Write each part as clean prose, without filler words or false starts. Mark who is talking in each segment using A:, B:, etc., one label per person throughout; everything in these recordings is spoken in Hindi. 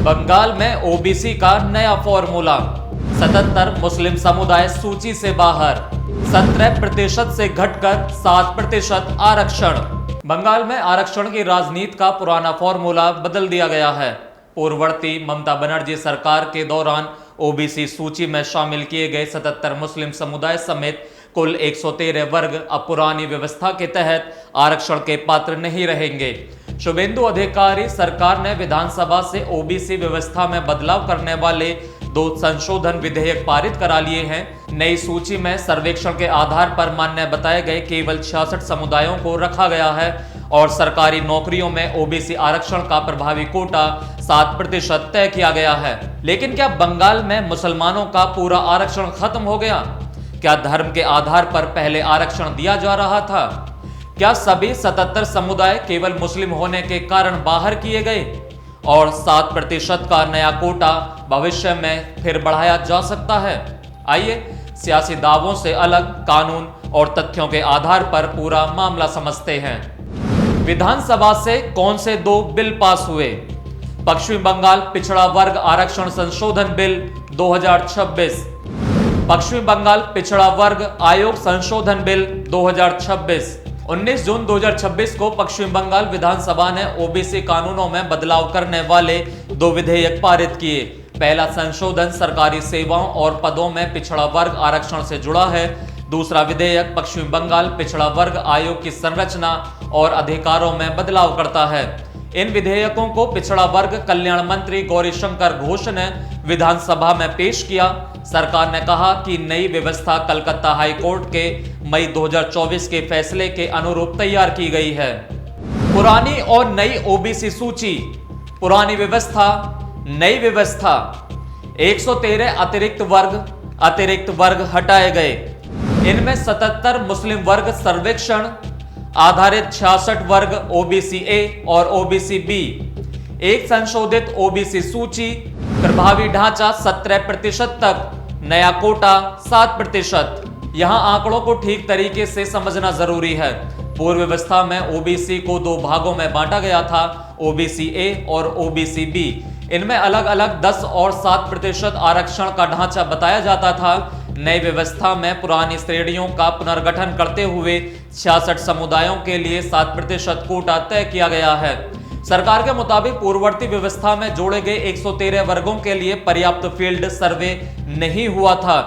A: बंगाल में ओबीसी का नया फॉर्मूला, 77 मुस्लिम समुदाय सूची से बाहर, 17% से घटकर 7% आरक्षण। बंगाल में आरक्षण की राजनीति का पुराना फॉर्मूला बदल दिया गया है। पूर्ववर्ती ममता बनर्जी सरकार के दौरान ओबीसी सूची में शामिल किए गए 77 मुस्लिम समुदाय समेत कुल 113 वर्ग अब पुरानी व्यवस्था के तहत आरक्षण के पात्र नहीं रहेंगे। शुभेंदु अधिकारी सरकार ने विधानसभा से ओबीसी व्यवस्था में बदलाव करने वाले 2 संशोधन विधेयक पारित करा लिए हैं। नई सूची में सर्वेक्षण के आधार पर मान्य बताए गए केवल 66 समुदायों को रखा गया है और सरकारी नौकरियों में ओबीसी आरक्षण का प्रभावी कोटा 7% तय किया गया है। लेकिन क्या बंगाल में मुसलमानों का पूरा आरक्षण खत्म हो गया? क्या धर्म के आधार पर पहले आरक्षण दिया जा रहा था? क्या सभी 77 समुदाय केवल मुस्लिम होने के कारण बाहर किए गए और 7% का नया कोटा भविष्य में फिर बढ़ाया जा सकता है? आइए सियासी दावों से अलग कानून और तथ्यों के आधार पर पूरा मामला समझते हैं। विधानसभा से कौन से 2 बिल पास हुए? पश्चिम बंगाल पिछड़ा वर्ग आरक्षण संशोधन बिल 2026, पश्चिम बंगाल पिछड़ा वर्ग आयोग संशोधन बिल 2026। 19 जून 2026 को पश्चिम बंगाल विधानसभा ने ओबीसी कानूनों में बदलाव करने वाले 2 विधेयक पारित किए। पहला संशोधन सरकारी सेवाओं और पदों में पिछड़ा वर्ग आरक्षण से जुड़ा है। दूसरा विधेयक पश्चिम बंगाल पिछड़ा वर्ग आयोग की संरचना और अधिकारों में बदलाव करता है। इन विधेयकों को पिछड़ा वर्ग कल्याण मंत्री गौरीशंकर घोष ने विधानसभा में पेश किया। सरकार ने कहा कि नई व्यवस्था कलकत्ता हाई कोर्ट के मई 2024 के फैसले के अनुरूप तैयार की गई है। पुरानी और नई ओबीसी सूची, पुरानी व्यवस्था, नई व्यवस्था। 113 अतिरिक्त वर्ग हटाए गए। इनमें 77 मुस्लिम वर्ग सर्वेक्षण आधारित 66 वर्ग ओबीसी ए और ओबीसी बी, एक संशोधित ओबीसी सूची, प्रभावी ढांचा 17% तक, नया कोटा 7%। यहां आंकड़ों को ठीक तरीके से समझना जरूरी है। पूर्व व्यवस्था में ओबीसी को 2 भागों में बांटा गया था, ओबीसी ए और ओबीसी बी। इनमें अलग अलग 10 और 7% आरक्षण का ढांचा बताया जाता था। नई व्यवस्था में पुरानी श्रेणियों का पुनर्गठन करते हुए 66 समुदायों के लिए 7% कोटा तय किया गया है। सरकार के मुताबिक पूर्ववर्ती व्यवस्था में जोड़े गए 113 वर्गों के लिए पर्याप्त फील्ड सर्वे नहीं हुआ था।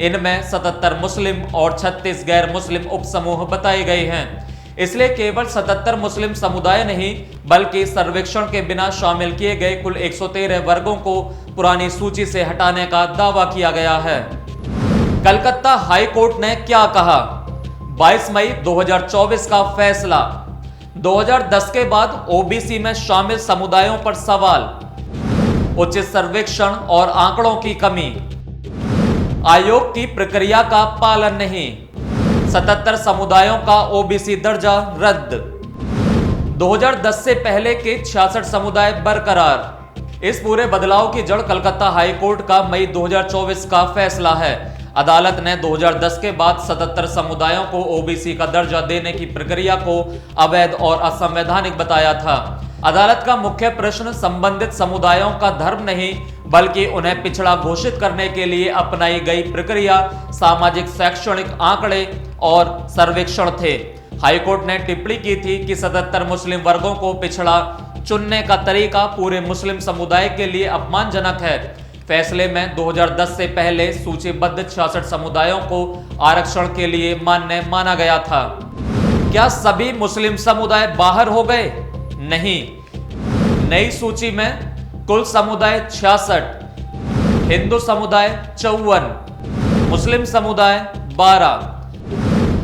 A: इनमें 77 मुस्लिम और 36 गैर मुस्लिम उपसमूह बताए गए हैं। इसलिए केवल 77 मुस्लिम समुदाय नहीं बल्कि सर्वेक्षण के बिना शामिल किए गए कुल 113 वर्गों को पुरानी सूची से हटाने का दावा किया गया है। कलकत्ता हाई कोर्ट ने क्या कहा? 22 मई 2024 का फैसला। 2010 के बाद ओबीसी में शामिल समुदायों पर सवाल, उचित सर्वेक्षण और आंकड़ों की कमी, आयोग की प्रक्रिया का पालन नहीं, 77 समुदायों का ओबीसी दर्जा रद्द, 2010 से पहले के 66 समुदाय बरकरार। इस पूरे बदलाव की जड़ कलकत्ता हाई कोर्ट का मई 2024 का फैसला है। अदालत ने 2010 के बाद 77 समुदायों को ओबीसी का दर्जा देने की प्रक्रिया को अवैध और असंवैधानिक बताया था। अदालत का मुख्य प्रश्न संबंधित समुदायों का धर्म नहीं बल्कि उन्हें पिछड़ा घोषित करने के लिए अपनाई गई प्रक्रिया, सामाजिक शैक्षणिक आंकड़े और सर्वेक्षण थे। हाईकोर्ट ने टिप्पणी की थी कि 77 मुस्लिम वर्गों को पिछड़ा चुनने का तरीका पूरे मुस्लिम समुदाय के लिए अपमानजनक है। फैसले में 2010 से पहले सूचीबद्ध 66 समुदायों को आरक्षण के लिए मान्य माना गया था। क्या सभी मुस्लिम समुदाय बाहर हो गए? नहीं। नई सूची में कुल समुदाय 66, हिंदू समुदाय 54, मुस्लिम समुदाय 12।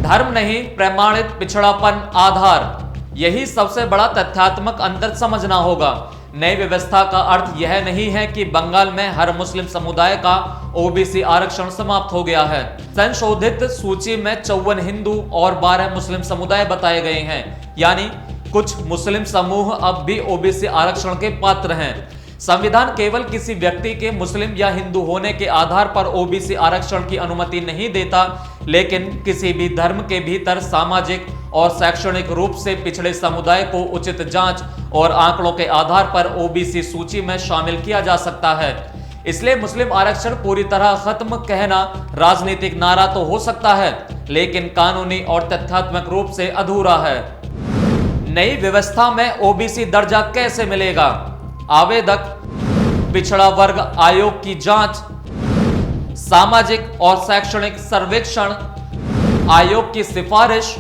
A: धर्म नहीं, प्रमाणित पिछड़ापन आधार। यही सबसे बड़ा तथ्यात्मक अंतर समझना होगा। नई व्यवस्था का अर्थ यह नहीं है कि बंगाल में हर मुस्लिम समुदाय का ओबीसी आरक्षण समाप्त हो गया है। संशोधित सूची में 54 हिंदू और 12 मुस्लिम समुदाय बताए गए हैं, यानी कुछ मुस्लिम समूह अब भी ओबीसी आरक्षण के पात्र हैं। संविधान केवल किसी व्यक्ति के मुस्लिम या हिंदू होने के आधार पर ओबीसी आरक्षण की अनुमति नहीं देता। लेकिन किसी भी धर्म के भीतर सामाजिक और शैक्षणिक रूप से पिछड़े समुदाय को उचित जांच और आंकड़ों के आधार पर ओबीसी सूची में शामिल किया जा सकता है। इसलिए मुस्लिम आरक्षण पूरी तरह खत्म कहना राजनीतिक नारा तो हो सकता है, लेकिन कानूनी और तथ्यात्मक रूप से अधूरा है। नई व्यवस्था में ओबीसी दर्जा कैसे मिलेगा? आवेदक, पिछड़ा वर्ग आयोग की जांच, सामाजिक और शैक्षणिक सर्वेक्षण, आयोग की सिफारिश,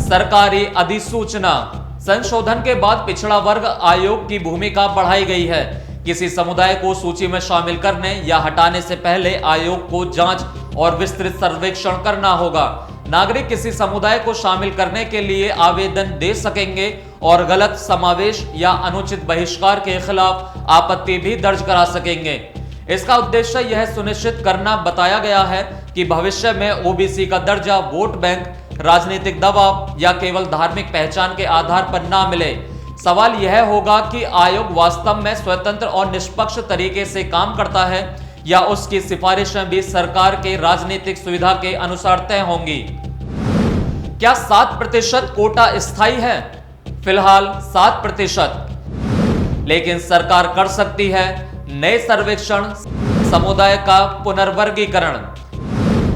A: सरकारी अधिसूचना। संशोधन के बाद पिछड़ा वर्ग आयोग की भूमिका बढ़ाई गई है। किसी समुदाय को सूची में शामिल करने या हटाने से पहले आयोग को जांच और विस्तृत सर्वेक्षण करना होगा। नागरिक किसी समुदाय को शामिल करने के लिए आवेदन दे सकेंगे और गलत समावेश या अनुचित बहिष्कार के खिलाफ आपत्ति भी दर्ज करा सकेंगे। इसका उद्देश्य यह सुनिश्चित करना बताया गया है कि भविष्य में ओबीसी का दर्जा वोट बैंक, राजनीतिक दबाव या केवल धार्मिक पहचान के आधार पर ना मिले। सवाल यह होगा कि आयोग वास्तव में स्वतंत्र और निष्पक्ष तरीके से काम करता है या उसकी सिफारिशें भी सरकार के राजनीतिक सुविधा के अनुसार तय होंगी। क्या 7% कोटा स्थायी है? फिलहाल 7%, लेकिन सरकार कर सकती है नए सर्वेक्षण, समुदाय का पुनर्वर्गीकरण,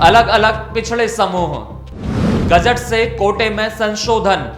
A: अलग अलग पिछड़े समूह, गजट से कोटे में संशोधन,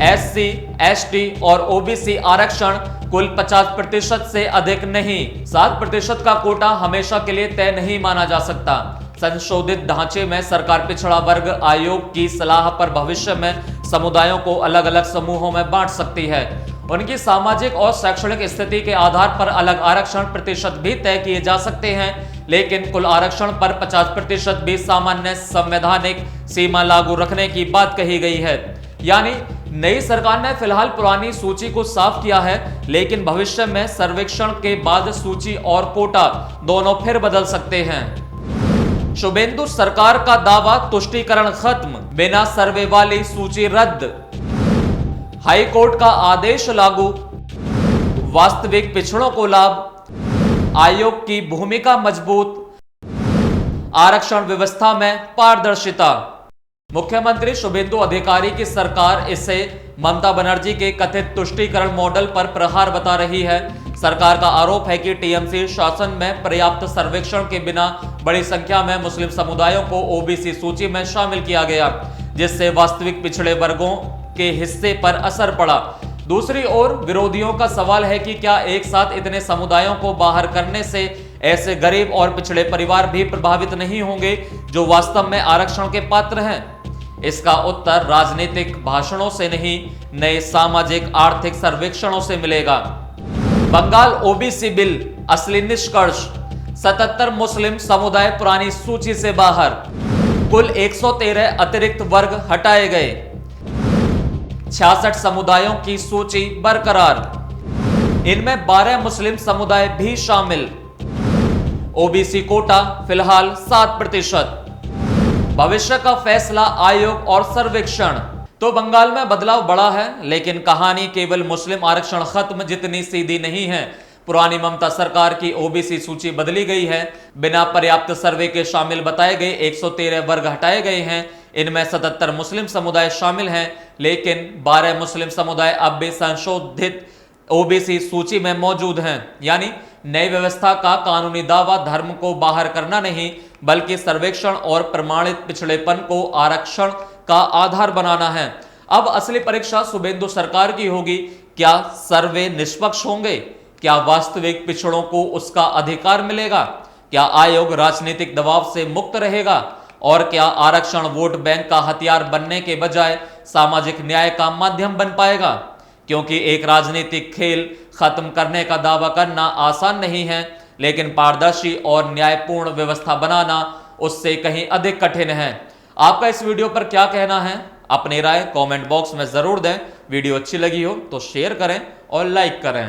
A: एससी, एसटी और ओबीसी आरक्षण कुल 50% से अधिक नहीं। 7% का कोटा हमेशा के लिए तय नहीं माना जा सकता। संशोधित ढांचे में सरकार पिछड़ा वर्ग आयोग की सलाह पर भविष्य में समुदायों को अलग अलग समूहों में बांट सकती है। उनकी सामाजिक और शैक्षणिक स्थिति के आधार पर अलग आरक्षण प्रतिशत भी तय किए जा सकते हैं, लेकिन कुल आरक्षण पर 50% भी सामान्य संवैधानिक सीमा लागू रखने की बात कही गई है। यानी नई सरकार ने फिलहाल पुरानी सूची को साफ किया है, लेकिन भविष्य में सर्वेक्षण के बाद सूची और कोटा दोनों फिर बदल सकते हैं। शुभेंदु सरकार का दावा तुष्टीकरण खत्म, बिना सर्वे वाली सूची रद्द, हाई कोर्ट का आदेश लागू, वास्तविक पिछड़ों को लाभ, आयोग की भूमिका मजबूत, आरक्षण व्यवस्था में पारदर्शिता। मुख्यमंत्री शुभेंदु अधिकारी की सरकार इसे ममता बनर्जी के कथित तुष्टीकरण मॉडल पर प्रहार बता रही है। सरकार का आरोप है कि टीएमसी शासन में पर्याप्त सर्वेक्षण के बिना बड़ी संख्या में मुस्लिम समुदायों को ओबीसी सूची में शामिल किया गया, जिससे वास्तविक पिछड़े वर्गों के हिस्से पर असर पड़ा। दूसरी ओर विरोधियों का सवाल है कि क्या एक साथ इतने समुदायों को बाहर करने से ऐसे गरीब और पिछड़े परिवार भी प्रभावित नहीं होंगे जो वास्तव में आरक्षण के पात्र हैं? इसका उत्तर राजनीतिक भाषणों से नहीं, नए सामाजिक आर्थिक सर्वेक्षणों से मिलेगा। बंगाल ओबीसी बिल, असली निष्कर्ष 77 मुस्लिम समुदाय पुरानी सूची से बाहर, कुल 113 अतिरिक्त वर्ग हटाए गए, 66 समुदायों की सूची बरकरार, इनमें 12 मुस्लिम समुदाय भी शामिल। ओबीसी कोटा फिलहाल 7%। भविष्य का फैसला आयोग और सर्वेक्षण। तो बंगाल में बदलाव बड़ा है, लेकिन कहानी केवल मुस्लिम आरक्षण खत्म जितनी सीधी नहीं है। पुरानी ममता सरकार की ओबीसी सूची बदली गई है, बिना पर्याप्त सर्वे के शामिल बताए गए 113 वर्ग हटाए गए हैं। इनमें 77 मुस्लिम समुदाय शामिल हैं, लेकिन 12 मुस्लिम समुदाय अब भी संशोधित ओबीसी सूची में मौजूद हैं। यानी नई व्यवस्था का कानूनी दावा धर्म को बाहर करना नहीं, बल्कि सर्वेक्षण और प्रमाणित पिछड़ेपन को आरक्षण का आधार बनाना है। अब असली परीक्षा शुभेंदु सरकार की होगी। क्या सर्वे निष्पक्ष होंगे? क्या वास्तविक पिछड़ों को उसका अधिकार मिलेगा? क्या आयोग राजनीतिक दबाव से मुक्त रहेगा? और क्या आरक्षण वोट बैंक का हथियार बनने के बजाय सामाजिक न्याय का माध्यम बन पाएगा? क्योंकि एक राजनीतिक खेल खत्म करने का दावा करना आसान नहीं है, लेकिन पारदर्शी और न्यायपूर्ण व्यवस्था बनाना उससे कहीं अधिक कठिन है। आपका इस वीडियो पर क्या कहना है? अपनी राय कमेंट बॉक्स में जरूर दें। वीडियो अच्छी लगी हो तो शेयर करें और लाइक करें।